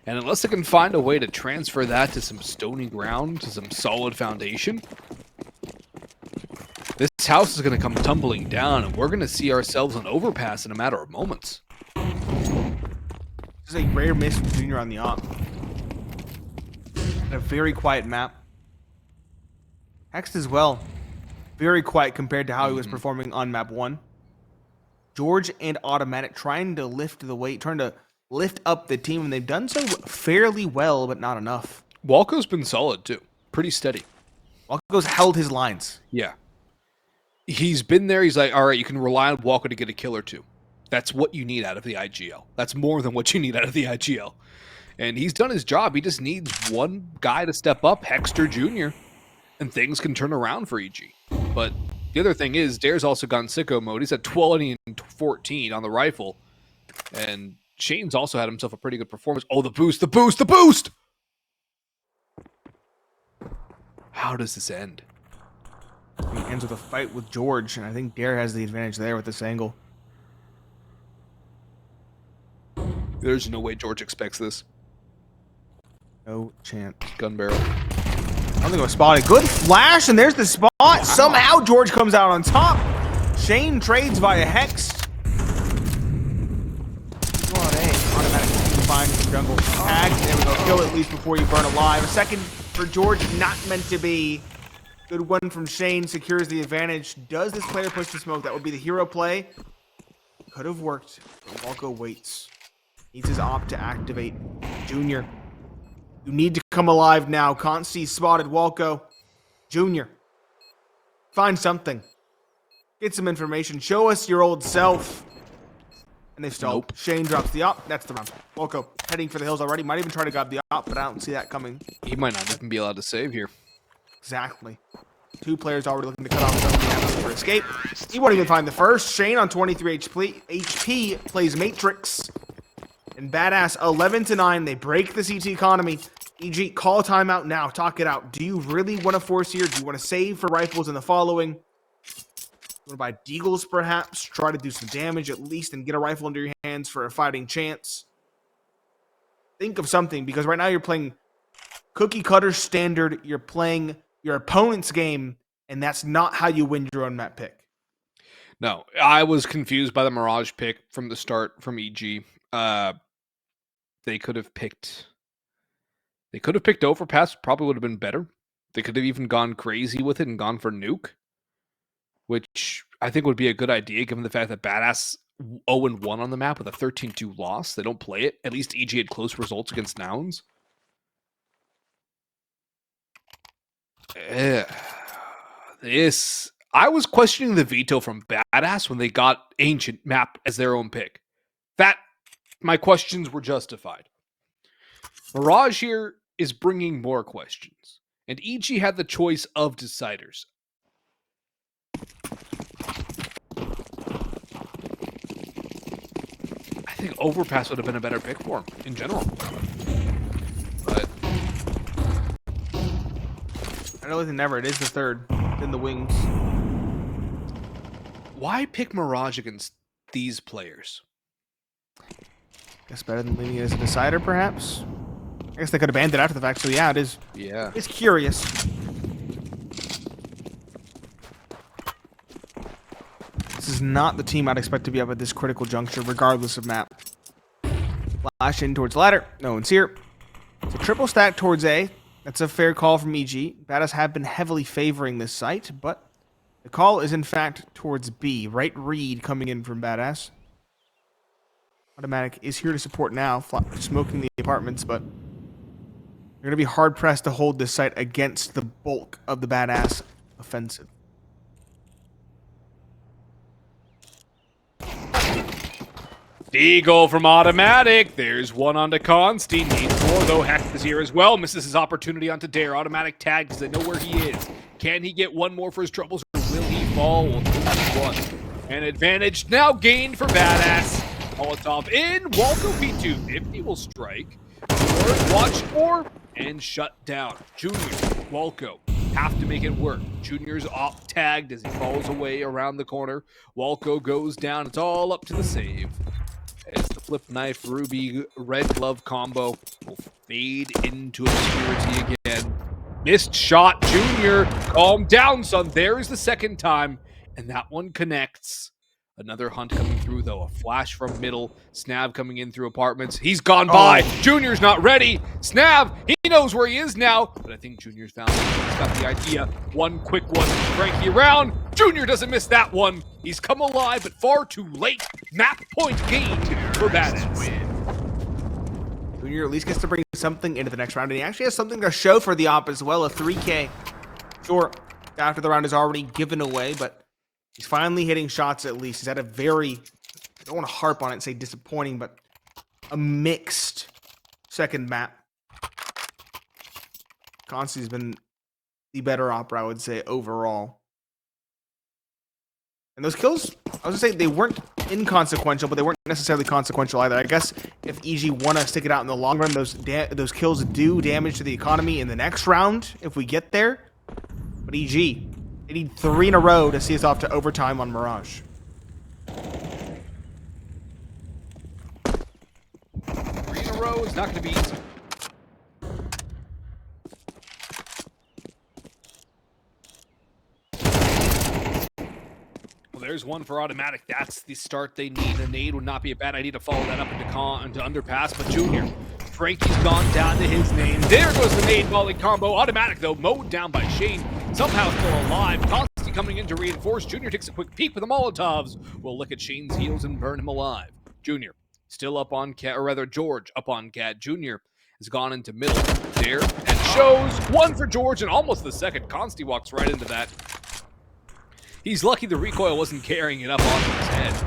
And unless they can find a way to transfer that to some stony ground, to some solid foundation, this house is going to come tumbling down, and we're going to see ourselves an overpass in a matter of moments. This is a rare miss from Junior on the op. A very quiet map. Hex as well. Very quiet compared to how he was performing on map 1. Jeorge and autimatic trying to lift the weight, trying to lift up the team, and they've done so fairly well, but not enough. Walco's been solid too. Pretty steady. Walco's held his lines. Yeah. He's been there. He's like, all right, you can rely on Walco to get a kill or 2. That's what you need out of the IGL. That's more than what you need out of the IGL. And he's done his job. He just needs one guy to step up, Hexter Jr., and things can turn around for EG. But the other thing is, Dare's also gone sicko mode. He's at 20 and 14 on the rifle. And Shane's also had himself a pretty good performance. Oh, the boost, the boost, the boost! How does this end? He ends with a fight with Jeorge, and I think Dare has the advantage there with this angle. There's no way Jeorge expects this. No chance. Gun barrel. I don't think it was spotted. Good flash, and there's the spot. Wow. Somehow Jeorge comes out on top. Shane trades via Hex. Automatic find the jungle. Tag. There we go. Kill at least before you burn alive. A second for Jeorge, not meant to be. Good one from Shane. Secures the advantage. Does this player push the smoke? That would be the hero play. Could have worked. But Walco waits. Needs his op to activate. Junior. You need to come alive now. Consti spotted Walco. Junior. Find something. Get some information. Show us your old self. And they stalled. Nope. Shane drops the op. That's the round. Walco heading for the hills already. Might even try to grab the op, but I don't see that coming. He might not even be allowed to save here. Exactly. 2 players already looking to cut off some of the ammo for escape. He won't even find the first. Shane on 23 HP plays Matrix. And Badass 11-9. They break the CT economy. EG, call a timeout now. Talk it out. Do you really want to force here? Do you want to save for rifles in the following? You want to buy deagles, perhaps? Try to do some damage at least and get a rifle into your hands for a fighting chance. Think of something, because right now you're playing cookie cutter standard. You're playing your opponent's game, and that's not how you win your own map pick. No, I was confused by the Mirage pick from the start from EG. They could have picked Overpass, probably would have been better. They could have even gone crazy with it and gone for Nuke, which I think would be a good idea given the fact that Badass 0-1 on the map with a 13-2 loss. They don't play it. At least EG had close results against Nouns. I was questioning the veto from Badass when they got Ancient map as their own pick. My questions were justified. Mirage here is bringing more questions, and EG had the choice of deciders. I think Overpass would have been a better pick for him in general. But I know it's never. It is the third. It's in the wings. Why pick Mirage against these players? Guess better than leaving it as a decider, perhaps? I guess they could have banned it after the fact, so yeah, it is. Yeah. It's curious. This is not the team I'd expect to be up at this critical juncture, regardless of map. Flash in towards ladder. No one's here. It's a triple stack towards A. That's a fair call from EG. Badass have been heavily favoring this site, but the call is in fact towards B. Right read coming in from Badass. Automatic is here to support now, smoking the apartments, but you're going to be hard-pressed to hold this site against the bulk of the Badass offensive. Deagle from Automatic. There's one onto Constein. Needs more, though. Hex is here as well. Misses his opportunity onto Dare. Automatic tagged because they know where he is. Can he get one more for his troubles, or will he fall? Well, one. An advantage now gained for Badass. Molotov in. Walco P250 will strike. Watch for and shut down. Junior, Walco have to make it work. Junior's off tagged as he falls away around the corner. Walco goes down. It's all up to the save. As the flip knife Ruby red glove combo will fade into obscurity again. Missed shot. Junior, calm down, son. There's the second time, and that one connects. Another hunt coming through, though. A flash from middle. Snab coming in through apartments. He's gone by. Junior's not ready. Snab, he knows where he is now. But I think Junior's found it. He's got the idea. One quick one. Frankie around. Junior doesn't miss that one. He's come alive, but far too late. Map point gained for Badass. Junior at least gets to bring something into the next round, and he actually has something to show for the op as well. A 3K. Sure, after the round is already given away, but he's finally hitting shots at least. He's had a very, I don't want to harp on it and say disappointing, but a mixed second map. Constant's been the better opera, I would say, overall. And those kills, I was going to say, they weren't inconsequential, but they weren't necessarily consequential either. I guess if EG want to stick it out in the long run, those kills do damage to the economy in the next round if we get there. But EG, they need 3 in a row to see us off to overtime on Mirage. 3 in a row is not going to be easy. Well, there's one for Automatic. That's the start they need. A nade would not be a bad idea to follow that up into underpass, but Junior, Frankie's gone down to his name. There goes the nade volley combo. Automatic, though, mowed down by Shane. Somehow still alive. Constantly coming in to reinforce. Junior takes a quick peek with the Molotovs. Will lick at Shane's heels and burn him alive. Junior still up on Cat, or rather Jeorge up on Cat. Junior has gone into middle there and shows one for Jeorge and almost the second. Consti walks right into that. He's lucky the recoil wasn't carrying it up onto his head.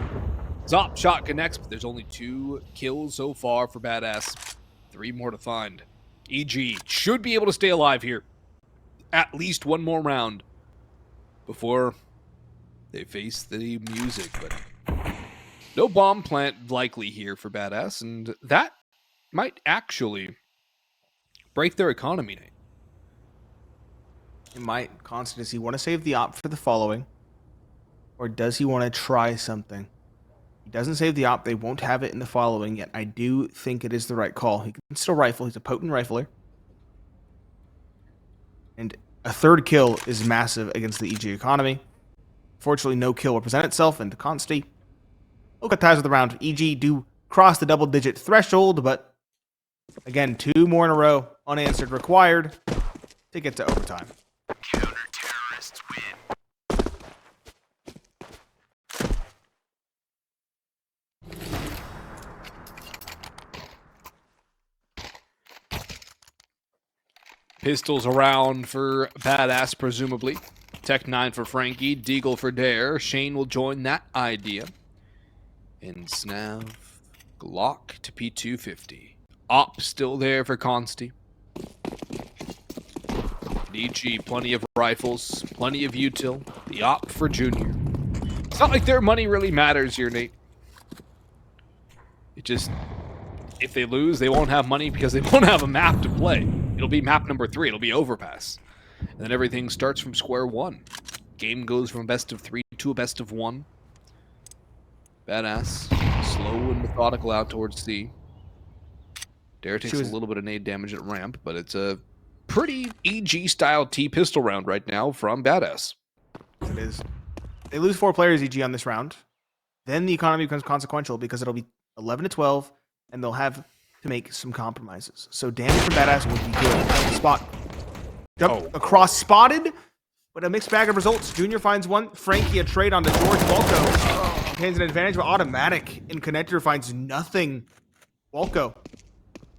Top shot connects, but there's only 2 kills so far for Badass. 3 more to find. EG should be able to stay alive here. At least one more round. before they face the music. But no bomb plant likely here for Badass, and that might actually break their economy, Nate. It might. Constant, does he want to save the op for the following? Or does he want to try something? He doesn't save the op. They won't have it in the following yet. I do think it is the right call. He can still rifle. He's a potent rifler. And a third kill is massive against the EG economy. Fortunately, no kill will present itself, and Consti look at ties of the round. EG do cross the double-digit threshold, but again, 2 more in a row, unanswered required to get to overtime. Counter-terrorists win. Pistols around for Badass, presumably. Tech 9 for Frankie. Deagle for Dare. Shane will join that idea. And Snav. Glock to P250. Op still there for Consti. DG, plenty of rifles. Plenty of util. The Op for Junior. It's not like their money really matters here, Nate. It just... If they lose, they won't have money because they won't have a map to play. It'll be map number 3. It'll be Overpass. And then everything starts from square one. Game goes from a best of 3 to a best of 1. Badass. Slow and methodical out towards C. Dare takes a little bit of nade damage at ramp, but it's a pretty EG-style T-pistol round right now from Badass. It is. They lose 4 players EG on this round. Then the economy becomes consequential because it'll be 11 to 12, and they'll have to make some compromises. So damage from Badass would be good. Spot. Jump across spotted, but a mixed bag of results. Junior finds one. Frankie a trade onto Jeorge. Walco obtains an advantage, but autimatic in connector finds nothing. Walco.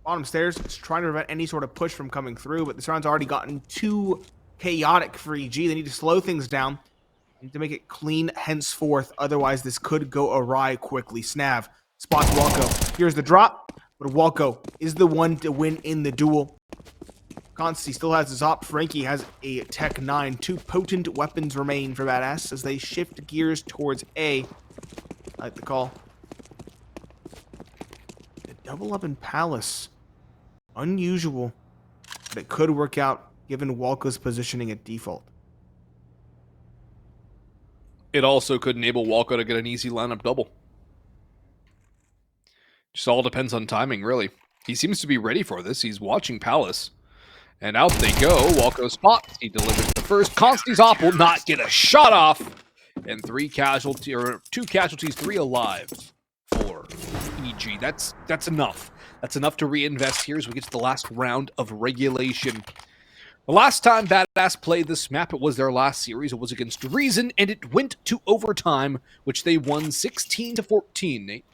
Bottom stairs is trying to prevent any sort of push from coming through, but this round's already gotten too chaotic for EG. They need to slow things down. They need to make it clean henceforth. Otherwise, this could go awry quickly. Snav spots Walco. Here's the drop, but Walco is the one to win in the duel. Consti still has his op. Frankie has a Tech 9. 2 potent weapons remain for Badass as they shift gears towards A. I like the call. The double up in Palace. Unusual, but it could work out given Walco's positioning at default. It also could enable Walco to get an easy lineup double. Just all depends on timing, really. He seems to be ready for this. He's watching Palace. And out they go. Walco spots. He delivers the first. Consti's op will not get a shot off. And 2 casualties, 3 alive for EG. That's enough. That's enough to reinvest here as we get to the last round of regulation. The last time Badass played this map, it was their last series. It was against Reason, and it went to overtime, which they won 16-14, Nate.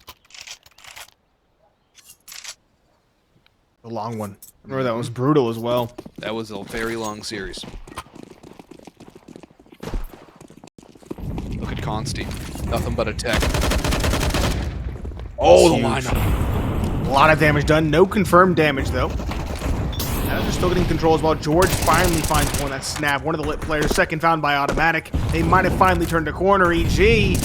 A long one. I remember that was brutal as well. That was a very long series. Look at Consti. Nothing but a tech. Oh, the lineup. A lot of damage done. No confirmed damage, though. Now they're still getting control as well. Jeorge finally finds one. That's Snap. One of the lit players. Second found by autimatic. They might have finally turned a corner. EG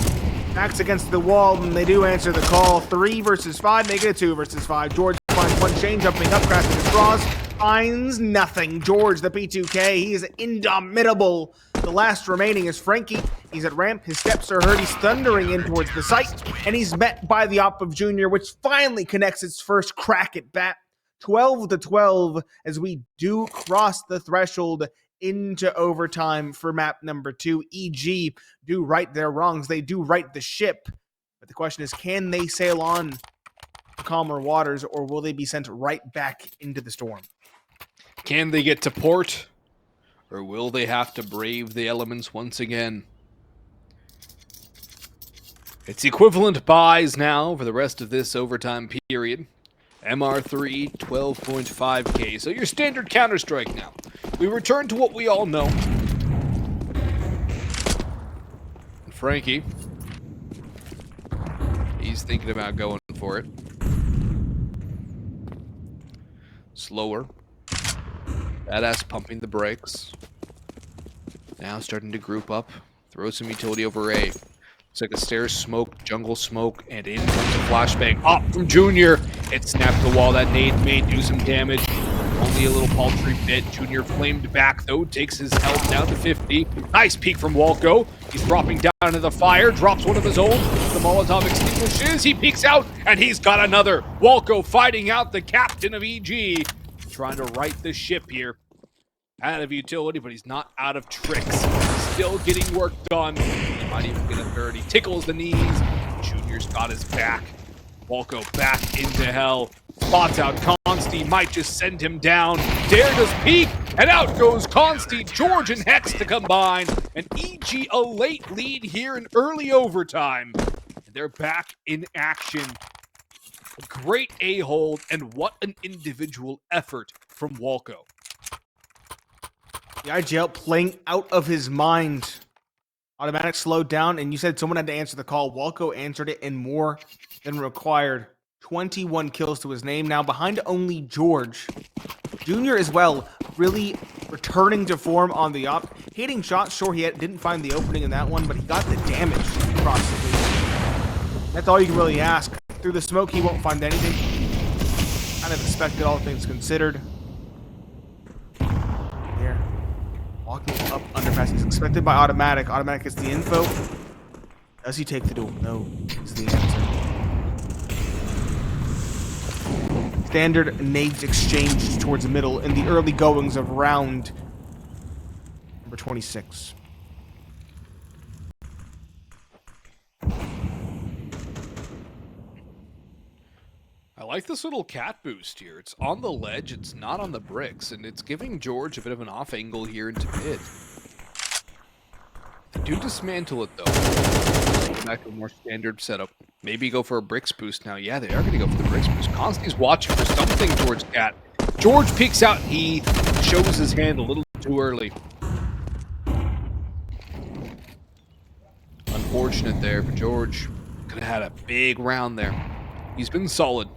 backs against the wall, and they do answer the call. 3 versus 5. Make it a 2 versus 5. Jeorge finds one chain jumping up. Crashing his draws. Finds nothing. Jeorge, the P2K. He is indomitable. The last remaining is Frankie. He's at ramp. His steps are heard. He's thundering in towards the site. And he's met by the op of Junior, which finally connects its first crack at bat. 12-12 as we do cross the threshold into overtime for map number 2. EG do right their wrongs. They do right the ship. But the question is, can they sail on to calmer waters, or will they be sent right back into the storm? Can they get to port, or will they have to brave the elements once again? It's equivalent buys now for the rest of this overtime period. MR3, 12.5k. So your standard Counter-Strike now. We return to what we all know. And Frankie, he's thinking about going for it. Slower. Badass pumping the brakes. Now starting to group up. Throw some utility over A. It's like a stairs smoke, jungle smoke, and in comes a flashbang. Up from Junior. It snapped the wall. That nade may do some damage. Only a little paltry bit. Junior flamed back, though. Takes his health down to 50. Nice peek from Walco. He's dropping down into the fire. Drops one of his own. The Molotov extinguishes. He peeks out, and he's got another. Walco fighting out the captain of EG. Trying to right the ship here. Out of utility, but he's not out of tricks. Still getting work done. He might even get a third. He tickles the knees. Junior's got his back. Walco back into hell. Spots out Consti. Might just send him down. Dare does peek. And out goes Consti. Jeorge and Hex to combine. And EG a late lead here in early overtime. And they're back in action. A great A-hold. And what an individual effort from Walco. The IGL playing out of his mind. Autimatic slowed down, and you said someone had to answer the call. Walco answered it in more than required. 21 kills to his name. Now behind only Jeorge. Junior as well, really returning to form on the op. Hitting shots, sure, he didn't find the opening in that one, but he got the damage across the lead. That's all you can really ask. Through the smoke, he won't find anything. Kind of expected, all things considered. Walking up underpass. He's expected by autimatic. Autimatic gets the info. Does he take the duel? No. Is the answer. Standard nades exchanged towards the middle in the early goings of round number 26. I like this little cat boost here. It's on the ledge, it's not on the bricks, and it's giving Jeorge a bit of an off angle here into mid. They do dismantle it though. Go back to a more standard setup. Maybe go for a bricks boost now. Yeah, they are going to go for the bricks boost. Consti's watching for something towards cat. Jeorge peeks out. He shows his hand a little too early. Unfortunate there for Jeorge. Could have had a big round there. He's been solid.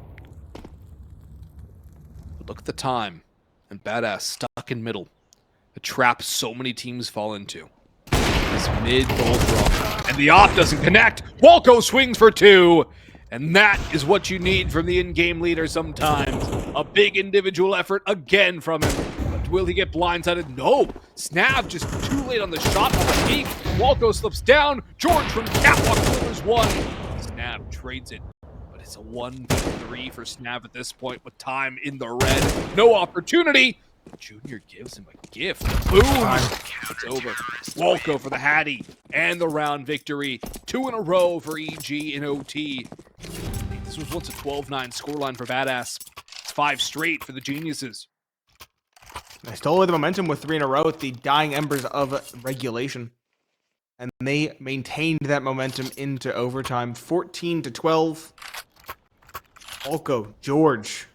Look at the time. And Badass stuck in middle. A trap so many teams fall into. This mid gold drop. And the op doesn't connect. Walco swings for 2. And that is what you need from the in-game leader sometimes. A big individual effort again from him. But will he get blindsided? No. Snav just too late on the shot on the peak. Walco slips down. Jeorge from catwalk delivers 1. Snav trades it. It's a 1v3 for Snav at this point with time in the red. No opportunity. Junior gives him a gift. Boom. It's over. Walco for the Hattie and the round victory. 2 in a row for EG in OT. This was once a 12-9 scoreline for Badass. It's 5 straight for the Geniuses. They stole away the momentum with 3 in a row at the dying embers of regulation. And they maintained that momentum into overtime. 14-12. Walco, Jeorge,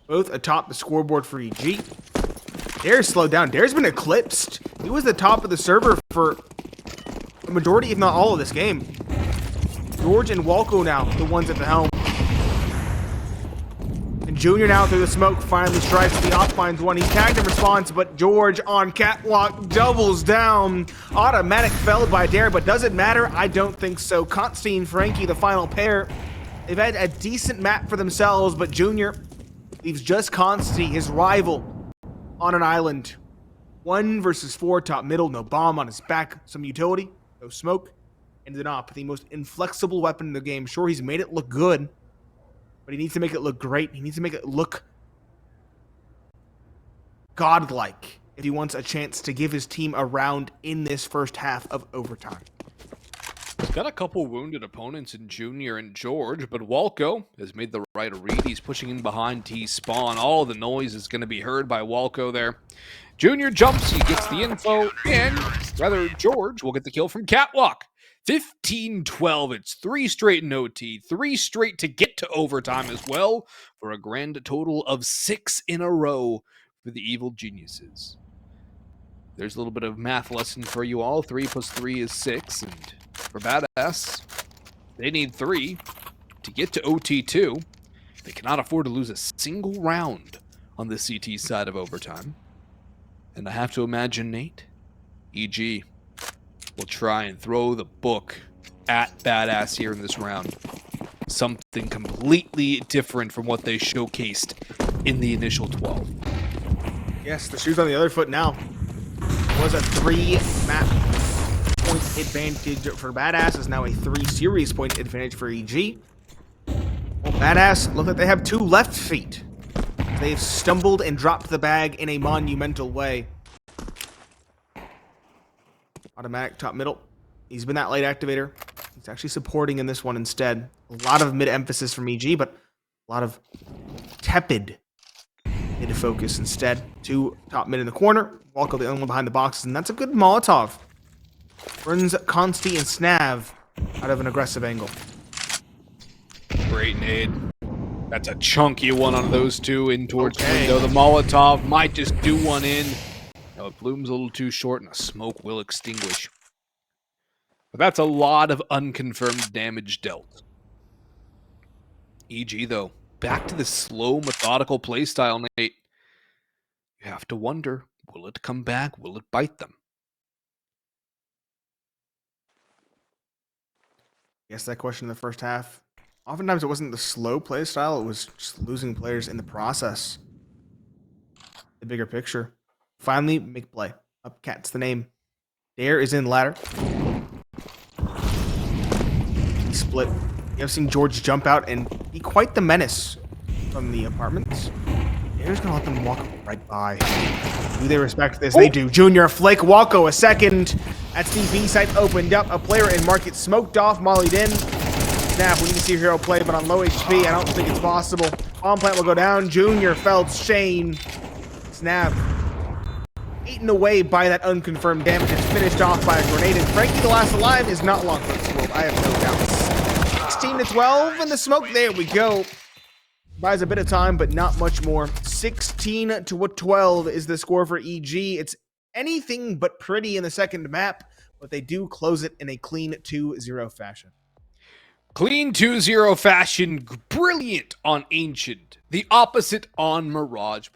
both atop the scoreboard for EG. Dare's slowed down. Dare's been eclipsed. He was the top of the server for the majority, if not all, of this game. Jeorge and Walco now, the ones at the helm. And Junior now through the smoke finally strikes. The op finds one. He's tagged in response, but Jeorge on catwalk doubles down. Autimatic felled by Dare, but does it matter? I don't think so. Consti and Frankie, the final pair. They've had a decent map for themselves, but Junior leaves just Consti, his rival, on an island. 1 versus 4 top middle, no bomb on his back, some utility, no smoke, and an op, the most inflexible weapon in the game. Sure, he's made it look good, but he needs to make it look great. He needs to make it look godlike if he wants a chance to give his team a round in this first half of overtime. He's got a couple wounded opponents in Junior and Jeorge, but Walco has made the right read. He's pushing in behind T-spawn. All the noise is going to be heard by Walco there. Junior jumps, he gets the info, and rather Jeorge will get the kill from catwalk. 15-12, it's 3 straight in OT, 3 straight to get to overtime as well, for a grand total of 6 in a row for the evil geniuses. There's a little bit of math lesson for you all. 3 plus 3 is 6, and for Badass, they need 3 to get to OT2. They cannot afford to lose a single round on the CT side of overtime. And I have to imagine, Nate, EG will try and throw the book at Badass here in this round. Something completely different from what they showcased in the initial 12. Yes, the shoe's on the other foot now. It was a 3-map point advantage for Badass. Is now a 3 series point advantage for EG. Well, Badass look like they have 2 left feet. They've stumbled and dropped the bag in a monumental way. Automatic top middle. He's been that late activator. He's actually supporting in this one instead. A lot of mid emphasis from EG, but a lot of tepid mid focus instead. 2 top mid in the corner. Walco the only one behind the boxes, and that's a good Molotov. Runs Consti and Snav out of an aggressive angle. Great nade. That's a chunky one on those two in towards window. The Molotov might just do one in. No, it blooms a little too short, and a smoke will extinguish. But that's a lot of unconfirmed damage dealt. EG, though, back to the slow, methodical playstyle, Nate. You have to wonder, will it come back? Will it bite them? Guess that question in the first half. Oftentimes it wasn't the slow play style, it was just losing players in the process. The bigger picture. Finally, make play. Upcat's the name. Dare is in ladder. He split. You have seen Jeorge jump out and be quite the menace from the apartments. Dare's gonna let them walk right by. Do they respect this? They do. Junior Flake, Walco, a second. That's the B site opened up. A player in market smoked off, mollied in. Snap, we need to see hero play, but on low HP, I don't think it's possible. Bomb plant will go down. Junior Feltz, Shane. Snap. Eaten away by that unconfirmed damage. It's finished off by a grenade, and Frankie, the last alive, is not long for the swoop. I have no doubts. 16 to 12, and the smoke, there we go. Buys a bit of time, but not much more. 16 to 12 is the score for EG. It's anything but pretty in the second map, but they do close it in a clean 2-0 fashion. Clean 2-0 fashion, brilliant on Ancient. The opposite on Mirage.